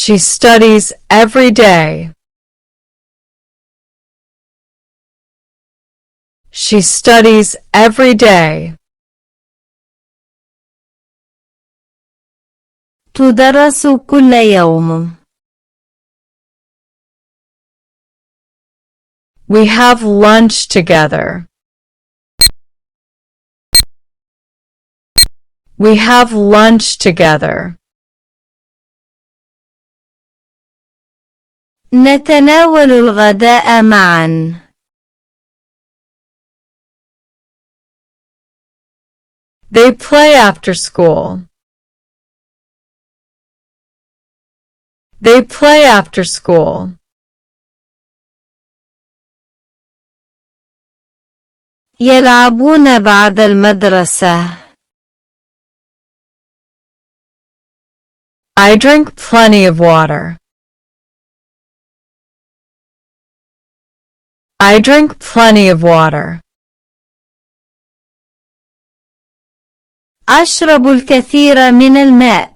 She studies every day. She studies every day. تدرس كل يوم. We have lunch together. We have lunch together. نتناول الغداء معا. They play after school. They play after school. يلعبون بعد المدرسة. I drink plenty of water. I drink plenty of water. أشرب الكثير من الماء.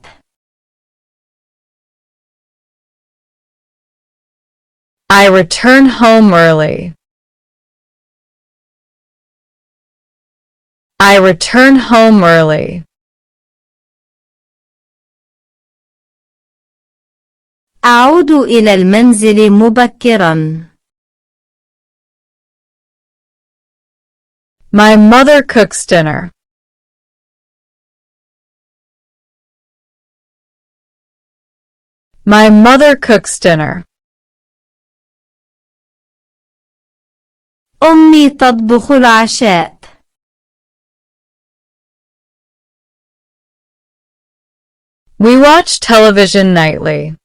I return home early. I return home early. أعود إلى المنزل مبكرا. My mother cooks dinner. My mother cooks dinner. أمي تطبخ العشاء. We watch television nightly.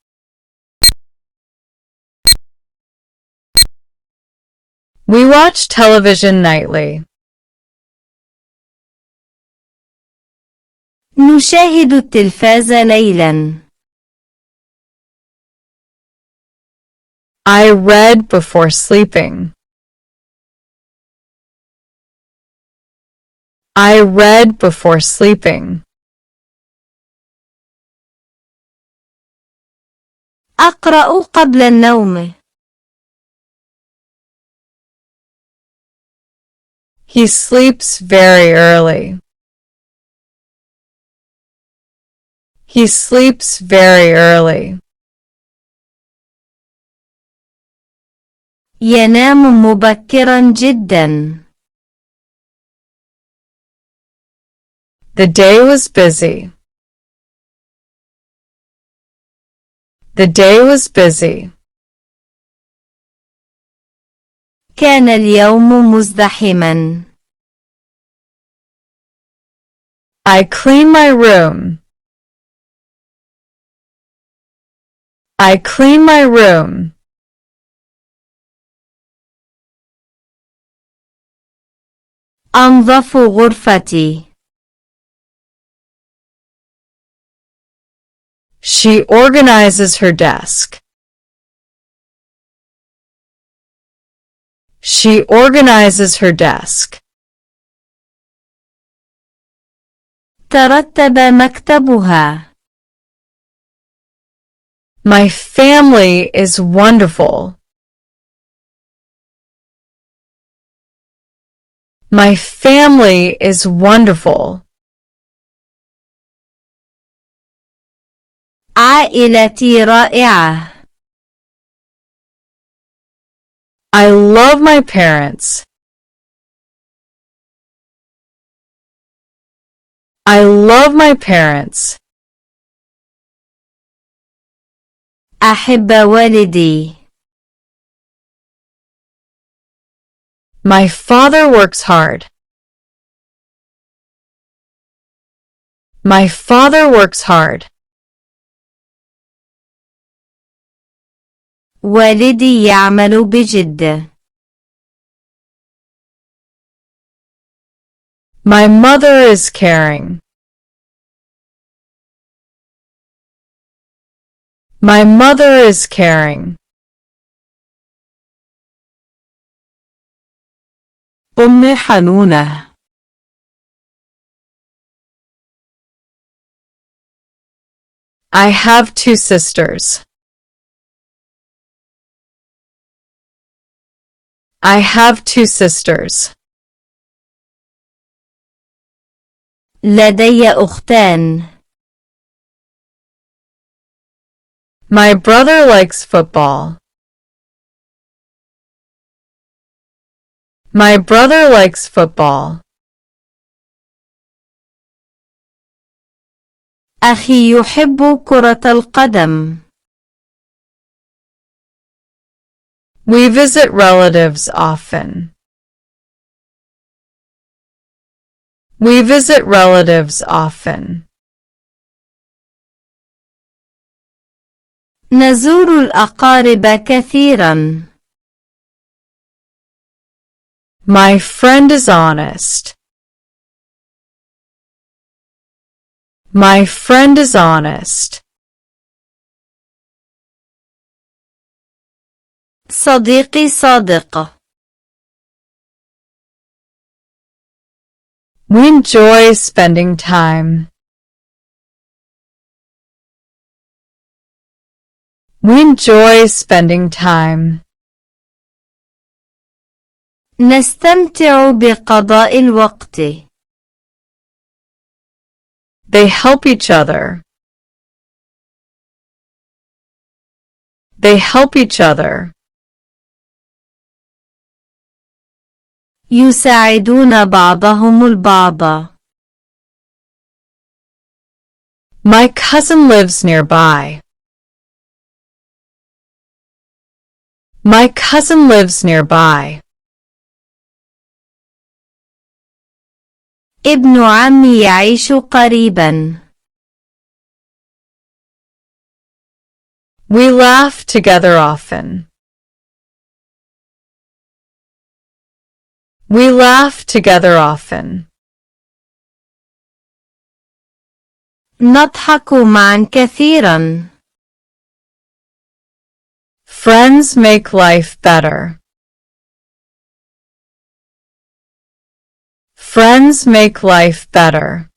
We watch television nightly. نشاهد التلفاز ليلا. I read before sleeping. I read before sleeping. أقرأ قبل النوم. He sleeps very early. He sleeps very early. ينام مبكرا جدا. The day was busy. The day was busy. كان اليوم مزدحما. I clean my room. I clean my room. أنظف غرفتي. She organizes her desk. She organizes her desk. ترتب مكتبها. My family is wonderful. My family is wonderful. عائلتي رائعة. I love my parents. I love my parents. أحب والدي. My father works hard. My father works hard. والدي يعمل بجد. My mother is caring. My mother is caring. أمي حنونة. I have two sisters. I have two sisters. لدي أختان. My brother likes football. My brother likes football. أخي يحب كرة القدم. We visit relatives often. We visit relatives often. نزور الأقارب كثيرا. My friend is honest. My friend is honest. صديقي صادق. We enjoy spending time. We enjoy spending time. نستمتع بقضاء الوقت. They help each other. They help each other. يساعدون بعضهم البعض. My cousin lives nearby. My cousin lives nearby. ابن عمي يعيش قريبا. We laugh together often. We laugh together often. نضحك معا كثيرا. Friends make life better. Friends make life better.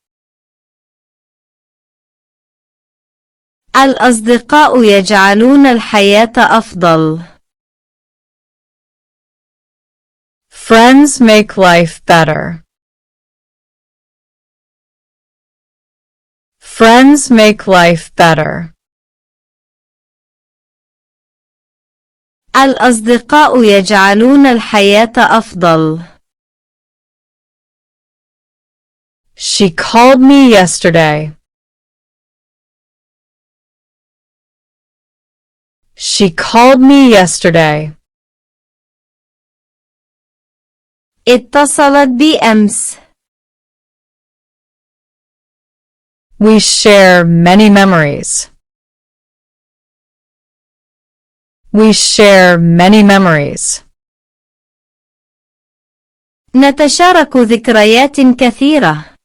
الأصدقاء يجعلون الحياة أفضل. Friends make life better. Friends make life better. الأصدقاء يجعلون الحياة أفضل. She called me yesterday. She called me yesterday. اتصلت بي أمس. We share many memories. We share many memories. نتشارك ذكريات كثيرة.